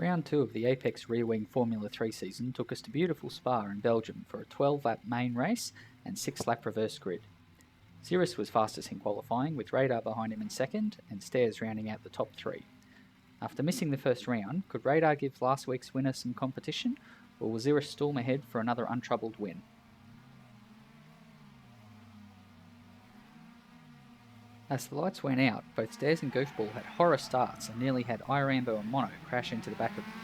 Round 2 of the Apex Rear Wing Formula 3 season took us to beautiful Spa in Belgium for a 12-lap main race and 6-lap reverse grid. Cirrus was fastest in qualifying, with Radar behind him in second and Stairs rounding out the top 3. After missing the first round, could Radar give last week's winner some competition, or will Cirrus storm ahead for another untroubled win? As the lights went out, both Stairs and Goofball had horror starts and nearly had ARW and Mono crash into the back of them.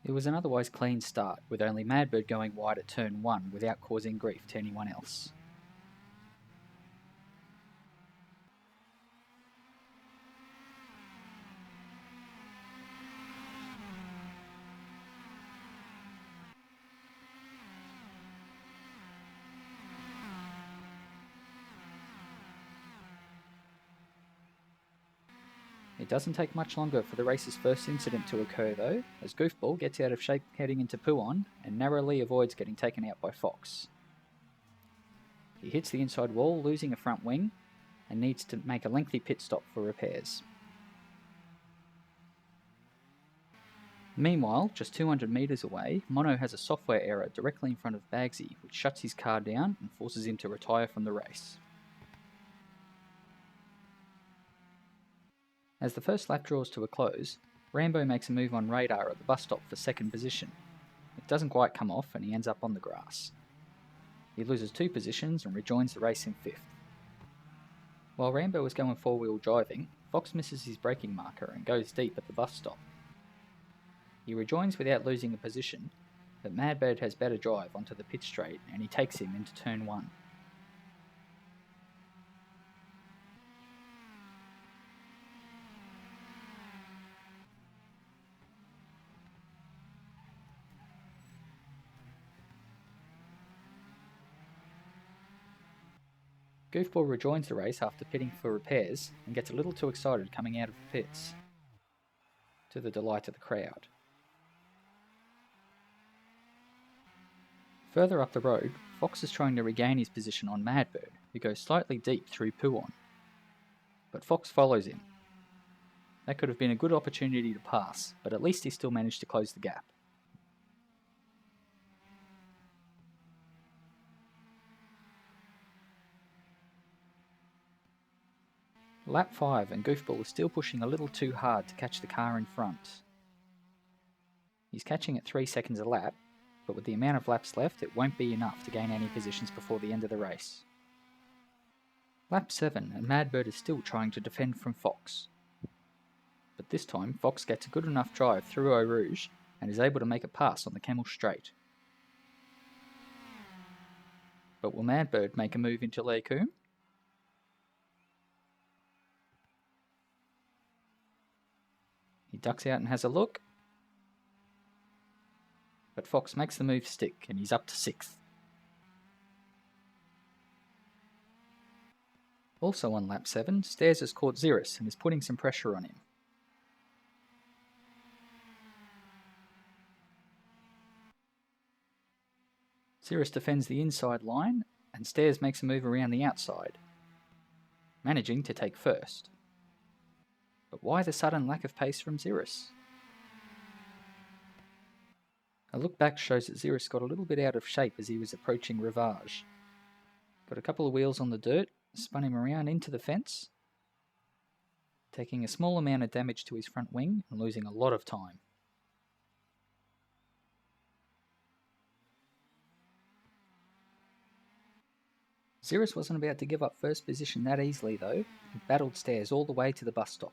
It was an otherwise clean start, with only Madbird going wide at turn 1 without causing grief to anyone else. It doesn't take much longer for the race's first incident to occur though, as Goofball gets out of shape heading into Puon and narrowly avoids getting taken out by Fox. He hits the inside wall, losing a front wing, and needs to make a lengthy pit stop for repairs. Meanwhile, just 200 metres away, Mono has a software error directly in front of Bagsy, which shuts his car down and forces him to retire from the race. As the first lap draws to a close, Rambo makes a move on Radar at the bus stop for second position. It doesn't quite come off and he ends up on the grass. He loses 2 positions and rejoins the race in 5th. While Rambo is going 4-wheel driving, Fox misses his braking marker and goes deep at the bus stop. He rejoins without losing a position, but Madbird has better drive onto the pit straight and he takes him into turn 1. Goofball rejoins the race after pitting for repairs and gets a little too excited coming out of the pits, to the delight of the crowd. Further up the road, Fox is trying to regain his position on Madbird, who goes slightly deep through Puon. But Fox follows him. That could have been a good opportunity to pass, but at least he still managed to close the gap. Lap 5 and Goofball is still pushing a little too hard to catch the car in front. He's catching at 3 seconds a lap, but with the amount of laps left it won't be enough to gain any positions before the end of the race. Lap 7 and Madbird is still trying to defend from Fox. But this time Fox gets a good enough drive through Eau Rouge and is able to make a pass on the Camel Straight. But will Madbird make a move into Les Combes? He ducks out and has a look, but Fox makes the move stick and he's up to 6th. Also on lap 7, Stairs has caught Cirrus and is putting some pressure on him. Cirrus defends the inside line and Stairs makes a move around the outside, managing to take first. But why the sudden lack of pace from Cirrus? A look back shows that Cirrus got a little bit out of shape as he was approaching Rivage. Got a couple of wheels on the dirt, spun him around into the fence, taking a small amount of damage to his front wing and losing a lot of time. Cirrus wasn't about to give up first position that easily though, and battled Stairs all the way to the bus stop.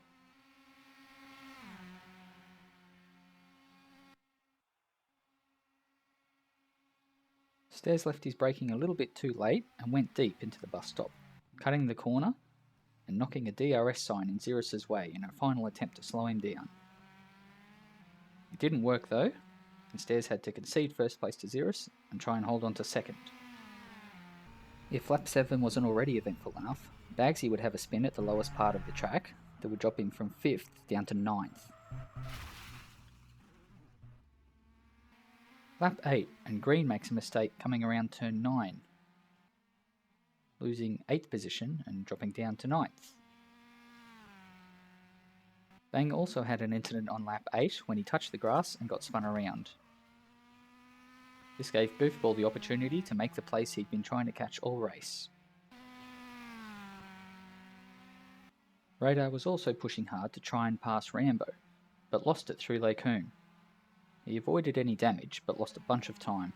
Stairs left his braking a little bit too late and went deep into the bus stop, cutting the corner and knocking a DRS sign in Cirrus's way in a final attempt to slow him down. It didn't work though, and Stairs had to concede first place to Cirrus and try and hold on to second. If lap 7 wasn't already eventful enough, Bagsy would have a spin at the lowest part of the track that would drop him from 5th down to 9th. Lap 8 and Green makes a mistake coming around turn 9, losing 8th position and dropping down to 9th. Bang also had an incident on lap 8 when he touched the grass and got spun around. This gave Goofball the opportunity to make the place he'd been trying to catch all race. Radar was also pushing hard to try and pass Rambo, but lost it through Lacoon. He avoided any damage, but lost a bunch of time.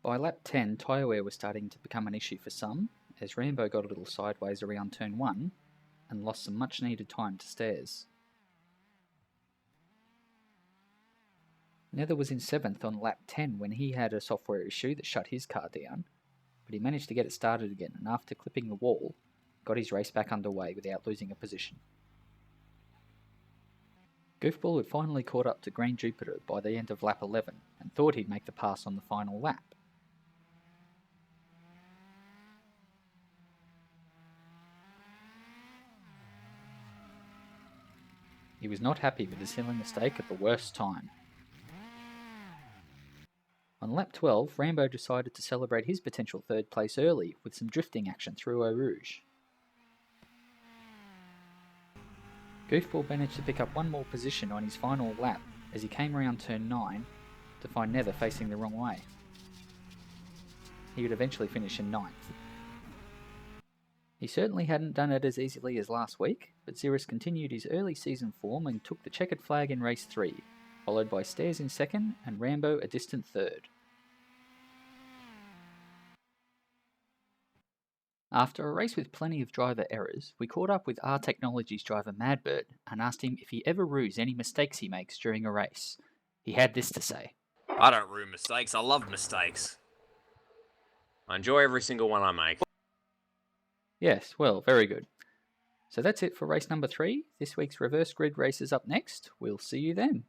By lap 10, tyre wear was starting to become an issue for some, as Rambo got a little sideways around turn 1 and lost some much needed time to stairs. Nether was in 7th on lap 10 when he had a software issue that shut his car down, but he managed to get it started again and after clipping the wall, got his race back underway without losing a position. Goofball had finally caught up to Green Jupiter by the end of lap 11 and thought he'd make the pass on the final lap. He was not happy with the silly mistake at the worst time. On lap 12, Rambo decided to celebrate his potential third place early with some drifting action through Eau Rouge. Goofball managed to pick up one more position on his final lap as he came around turn 9 to find Nether facing the wrong way. He would eventually finish in 9th. He certainly hadn't done it as easily as last week, but Xeris continued his early season form and took the checkered flag in race 3, followed by Stairs in 2nd and Rambo a distant 3rd. After a race with plenty of driver errors, we caught up with R Technologies driver Madbird and asked him if he ever rues any mistakes he makes during a race. He had this to say. I don't rue mistakes, I love mistakes. I enjoy every single one I make. Yes, well, very good. So that's it for race number 3. This week's reverse grid race is up next. We'll see you then.